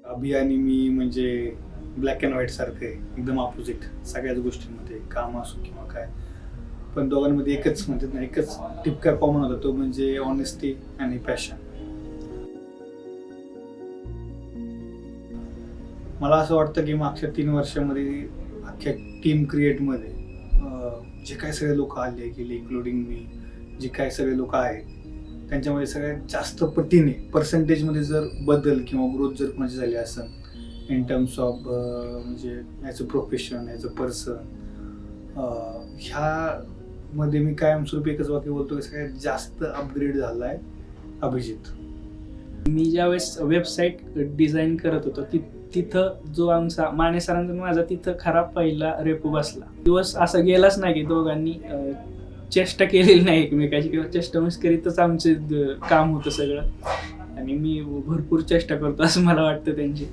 अभि आणि मी म्हणजे black and white सारखं आहे, एकदम ऑपोजिट सगळ्याच गोष्टींमध्ये, काम असो किंवा काय. पण दोघांमध्ये एकच म्हणतात ना, एकच टिपका कॉमन होता, तो म्हणजे ऑनेस्टी आणि पॅशन. मला असं वाटतं की मागच्या 3 वर्षामध्ये अख्ख्या टीम क्रिएटमध्ये जे काही सगळे लोक आले गेले इन्क्लुडिंग मी, जे काही सगळे लोक आहेत त्यांच्यामध्ये सगळ्यात जास्त पटीने पर्सेंटेजमध्ये जर बदल किंवा ग्रोथ जर कोणाची झाली असेल इन टर्म्स ऑफ म्हणजे as a profession, as a person, ह्यामध्ये मी कायमस्वरूपी एकच वाक्य बोलतो की सगळ्यात जास्त अपग्रेड झाला आहे अभिजित. मी ज्यावेळेस वेबसाईट डिझाईन करत होतो तिथं जो आमचा माने सरांचा माझा तिथं खरा पहिला रेपो बसला. दिवस असा गेलाच नाही की दोघांनी चेष्टा केलेली नाही एकमेकाची किंवा चेष्टा मस्करीतच आमचे काम होतं सगळं. आणि मी भरपूर चेष्टा करतो असं मला वाटतं त्यांची.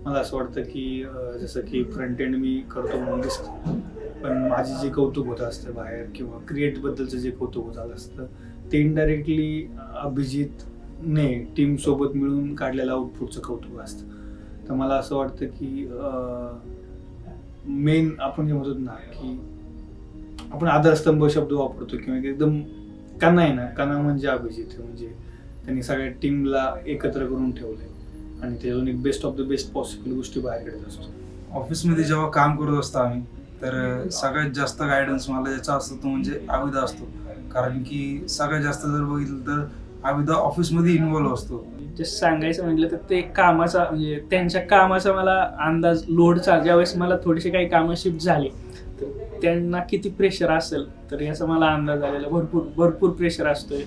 मला असं वाटतं की जसं की फ्रंट एंड मी करतो म्हणून दिसतं, पण माझे जे कौतुक होत असतं बाहेर किंवा क्रिएटबद्दलचं जे कौतुक होत आलं असतं ते इनडायरेक्टली अभिजितने टीमसोबत मिळून काढलेलं आउटपुटचं कौतुक असतं. तर मला असं वाटतं की मेन आपण जे म्हणतो ना की आपण आधारस्तंभ शब्द वापरतो किंवा एकदम कणा आहे ना, कणा म्हणजे अभिजित. म्हणजे त्यांनी सगळ्या टीमला एकत्र करून ठेवलंय आणि त्याच्यातून एक best of the best possible गोष्टी बाहेर काढत असतो. ऑफिसमध्ये जेव्हा काम करत असतो आम्ही, तर सगळ्यात जास्त गायडन्स मला ज्याचा असतो तो म्हणजे आविदा असतो. कारण की सगळ्यात जास्त जर बघितलं तर आविदा ऑफिसमध्ये इन्व्हॉल्व्ह असतो. जस्ट सांगायचं म्हटलं तर ते कामाचा म्हणजे त्यांच्या कामाचा मला अंदाज लोडचा ज्यावेळेस मला थोडीशी काही कामं शिफ्ट झाली तर त्यांना किती प्रेशर असेल तर याचा मला अंदाज आलेला. भरपूर प्रेशर असतोय.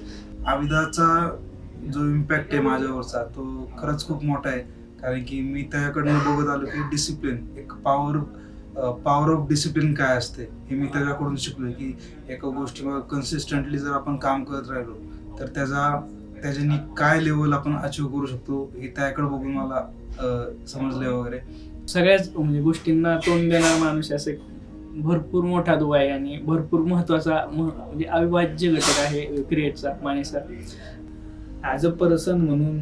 आविदाचा जो इम्पॅक्ट आहे माझ्यावरचा तो खरंच खूप मोठा आहे. कारण की मी त्याच्याकडनं बघत आलो की डिसिप्लिन, एक पॉवर ऑफ डिसिप्लिन काय असते हे मी त्याच्याकडून शिकलोय. की एका गोष्टीवर कन्सिस्टंटली जर आपण काम करत राहिलो तर त्याच्यानी काय लेवल आपण अचीव करू शकतो हे त्याकडे बघून मला समजले वगैरे. सगळ्याच म्हणजे गोष्टींना तोंड देणारा माणूस असं भरपूर मोठा दुवा आहे आणि भरपूर महत्वाचा म्हणजे अविभाज्य घटक आहे क्रिएटचा माने सर. ॲज अ पर्सन म्हणून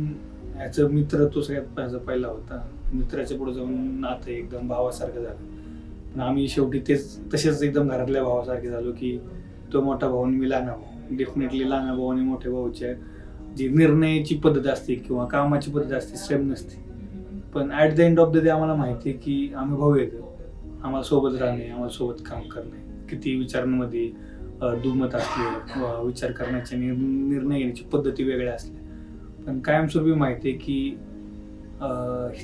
ॲज अ मित्र तो सगळ्यात पहिला होता. मित्राच्या पुढे जाऊन नातं एकदम भावासारखं झालं. पण आम्ही शेवटी तसेच एकदम घरातल्या भावासारखे झालो की तो मोठा भाऊ आणि मी लहान भाऊ. डेफिनेटली लहान भाऊ आणि मोठ्या भाऊच्या जी निर्णयाची पद्धत असते किंवा कामाची पद्धत असते सेम नसते. पण at the end of the day आम्हाला माहिती आहे की आम्ही भाऊ येतो, आम्हाला सोबत राहणे, आम्हाला सोबत काम करणे, किती विचारांमध्ये दुमत असले, विचार करण्याच्या निर्णय घेण्याची पद्धती वेगळ्या असल्या, पण कायमस्वरूपी माहिती आहे की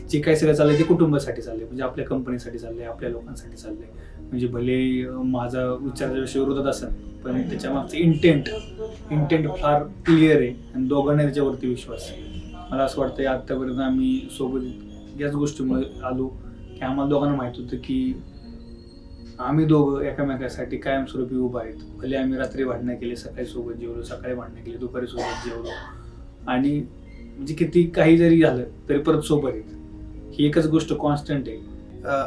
जे काही सगळं चाललंय ते कुटुंबासाठी चाललंय, म्हणजे आपल्या कंपनीसाठी चाललंय, आपल्या लोकांसाठी चाललंय. म्हणजे भले माझा विचाराच्या विषय विरोधात असेल पण त्याच्या मागचं इंटेंट फार क्लिअर आहे आणि दोघांना त्याच्यावरती विश्वास आहे. मला असं वाटतं आत्तापर्यंत आम्ही सोबत याच गोष्टीमुळे आलो की आम्हाला दोघांना माहित होतं की आम्ही दोघं एकामेकासाठी कायमस्वरूपी उभा आहेत. भले आम्ही रात्री भांडणं केली, सकाळी सोबत जेवलो, सकाळी भांडणं केली, दुपारी सोबत जेवलो आणि म्हणजे किती काही जरी झालं तरी परत सोबत आहेत. ही एकच गोष्ट कॉन्स्टंट आहे.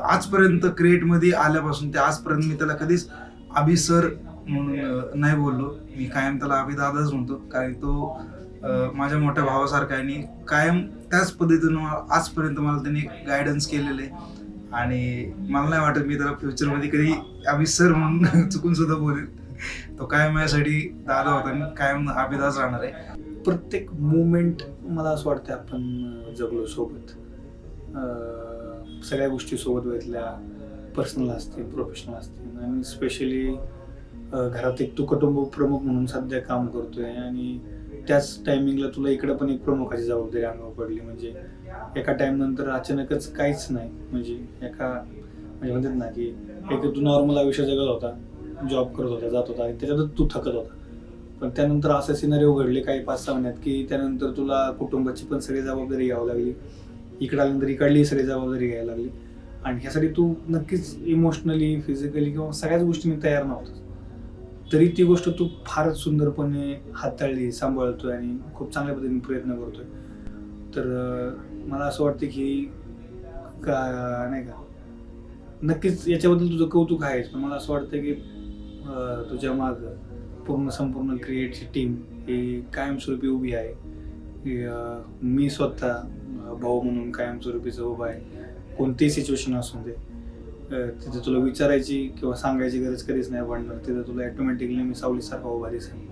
आजपर्यंत क्रिएटमध्ये आल्यापासून ते आजपर्यंत मी त्याला कधीच अभि सर म्हणून नाही बोललो. मी कायम त्याला अभि दादाच म्हणतो. कारण तो माझ्या मोठ्या भावासारखा आहे आणि कायम त्याच पद्धतीनं आजपर्यंत मला त्यांनी गायडन्स केलेलं आहे. आणि मला नाही वाटत मी त्याला फ्युचरमध्ये कधी अभि सर म्हणून चुकून सुद्धा बोलेल. तो कायम माझ्यासाठी दादा होता आणि कायम अभिदाच राहणार आहे. प्रत्येक मुवमेंट मला असं वाटतं आपण जगलो सोबत. सगळ्या गोष्टी सोबत बघितल्या, पर्सनल असतील, प्रोफेशनल असतील आणि स्पेशली घरात एक तू कुटुंब प्रमुख म्हणून सध्या काम करतोय आणि त्याच टायमिंगला तुला इकडं पण एक प्रमुखाची जबाबदारी अंगावर पडली. म्हणजे एका टाइम नंतर अचानकच काहीच नाही, म्हणजे म्हणजे म्हणतात ना की एक तू नॉर्मल आयुष्य जगत होता, जॉब करत होता, जात होता आणि त्याच्यातच तू थकत होता. पण त्यानंतर असं सिनारिओ घडले काही 5-6 महिन्यात की त्यानंतर तुला कुटुंबाची पण सगळी जबाबदारी घ्यावी लागली, इकडं आल्यानंतर इकडली सगळी जबाबदारी घ्यायला लागली आणि ह्यासाठी तू नक्कीच इमोशनली, फिजिकली किंवा सगळ्याच गोष्टींनी तयार नव्हतास. तरी ती गोष्ट तू फारच सुंदरपणे हाताळली, सांभाळतोय आणि खूप चांगल्या पद्धतीने प्रयत्न करतोय. तर मला असं वाटतं की नाही का, नक्कीच याच्याबद्दल तुझं कौतुक आहेच, पण मला असं वाटतं की तुझ्या मागं संपूर्ण क्रिएटची टीम ही कायमस्वरूपी उभी आहे. मी स्वतः भाऊ म्हणून कायमस्वरूपीचं उभा आहे. कोणतीही सिच्युएशन असून दे तिथे तुला विचारायची किंवा सांगायची गरज कधीच नाही पडणार. तिथे तुला ऑटोमॅटिकली मी सावलीसारखा उभा दिसेल.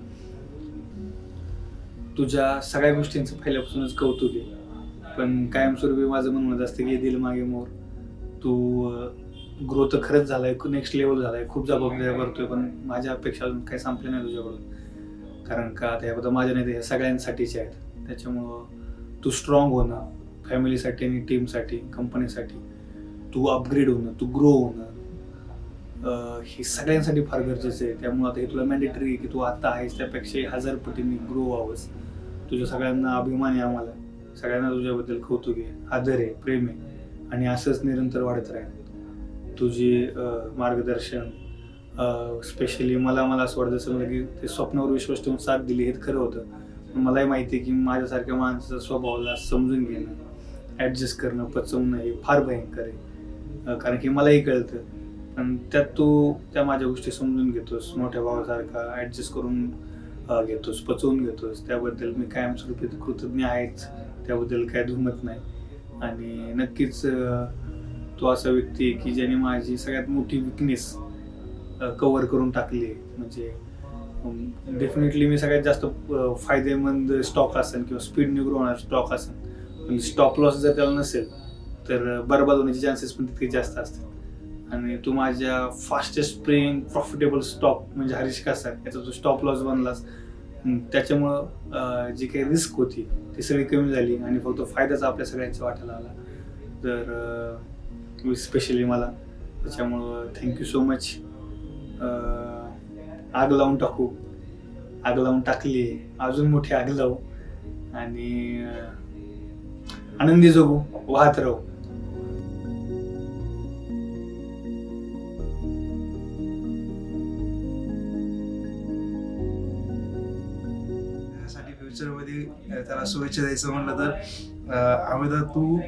तुझ्या सगळ्या गोष्टींचं पहिल्यापासूनच कौतुक आहे, पण कायमस्वरूपी माझं म्हणणं असतं की दिल मागे मोर. तू ग्रो तर खरंच झालाय, नेक्स्ट लेवल झालाय, खूप जबाबदाऱ्या करतोय, पण माझ्या अपेक्षा अजून काही संपल्या नाही तुझ्याकडून. कारण का आता ह्याबद्दल माझ्या नाही, हे सगळ्यांसाठीचे आहेत. त्याच्यामुळं तू स्ट्रॉंग होणं, फॅमिलीसाठी आणि टीमसाठी, कंपनीसाठी तू अपग्रेड होणं, तू ग्रो होणं, हे सगळ्यांसाठी फार गरजेचं आहे. त्यामुळे आता हे तुला मॅन्डेटरी आहे की तू आता आहेस त्यापेक्षा 1000 पटींनी ग्रो व्हावंस. तुझ्या सगळ्यांना अभिमान आहे, आम्हाला सगळ्यांना तुझ्याबद्दल कौतुक आहे, आदर आहे, प्रेम आहे, आणि असंच निरंतर वाढत राहील. तुझी मार्गदर्शन स्पेशली मला असं वाटतं समजा की ते स्वप्नावर विश्वास ठेवून साथ दिली हे खरं होतं. पण मलाही माहिती आहे की माझ्यासारख्या माणसाचा स्वभावाला समजून घेणं, ॲडजस्ट करणं, पचवणं हे फार भयंकर आहे. कारण की मलाही कळतं, पण त्यात तू त्या माझ्या गोष्टी समजून घेतोस, मोठ्या भावासारखा ॲडजस्ट करून घेतोस, पचवून घेतोस. त्याबद्दल मी कायमस्वरूपी कृतज्ञ आहेच, त्याबद्दल काय दुमत नाही. आणि नक्कीच तो असा व्यक्ती आहे की ज्याने माझी सगळ्यात मोठी विकनेस कव्हर करून टाकली आहे. म्हणजे डेफिनेटली मी सगळ्यात जास्त फायदेमंद स्टॉक असेल किंवा स्पीडने ग्रो होणार स्टॉक असेल, पण स्टॉप लॉस जर त्याला नसेल तर बरबाद होण्याचे चान्सेस पण तितके जास्त असतात. आणि तू माझ्या फास्टेस्ट स्प्रेइंग प्रॉफिटेबल स्टॉक म्हणजे हरीश कासार याचा तू स्टॉप लॉस बनलास. त्याच्यामुळं जी काही रिस्क होती ती सगळी कमी झाली आणि फक्त फायदाच आपल्या सगळ्यांच्या वाट्याला आला. तर स्पेशली मला त्याच्यामुळं थँक्यू सो मच. आग लावून टाकू, आग लावून टाकली, अजून मोठी आग लावू आणि आनंदी जगू, वाहत राहू. फ्युचरमध्ये त्याला शुभेच्छा द्यायचं म्हणलं तर अमिता तू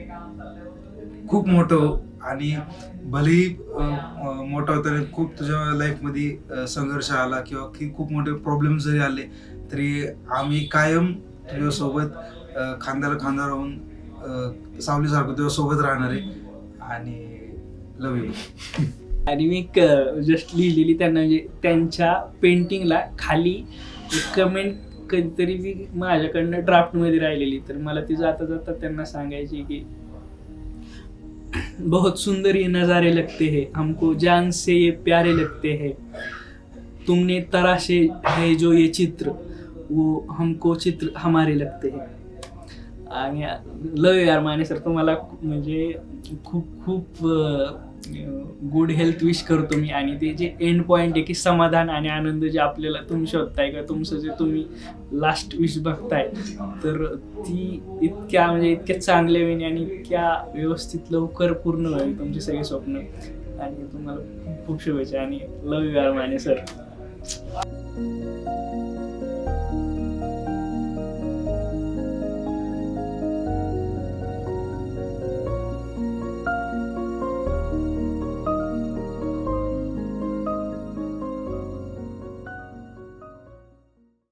खूप मोठं हो, आणि भलेही मोठा होताना खूप तुझ्या लाईफमध्ये संघर्ष आला किंवा की खूप मोठे प्रॉब्लेम जरी आले तरी आम्ही कायम तुझ्यासोबत खांद्याला खांदा राहून सावलीसारखं तुझ्यासोबत राहणार आहे. आणि लव्ह यू. आणि मी जस्ट लिहिलेली त्यांना, म्हणजे त्यांच्या पेंटिंगला खाली कमेंट कधीतरी मी माझ्याकडनं ड्राफ्टमध्ये राहिलेली, तर मला ती जाता जाता त्यांना सांगायची की बहुत सुंदर ये नज़ारे लगते हैं, हमको जान से ये प्यारे लगते हैं, तुमने तराशे है जो ये चित्र वो हमको चित्र हमारे लगते हैं. आणि लव यार माने सर, तुम्हाला म्हणजे खूप खूप गुड हेल्थ विश करतो मी. आणि ते जे एंड पॉईंट आहे की समाधान आणि आनंद जे आपल्याला तुम्ही शोधताय का तुमचं जे तुम्ही लास्ट विश बघताय, तर ती इतक्या चांगल्या वेळी आणि इतक्या व्यवस्थित लवकर पूर्ण व्हावी तुमची सगळी स्वप्न. आणि तुम्हाला खूप खूप शुभेच्छा आणि लव यू यार माने सर.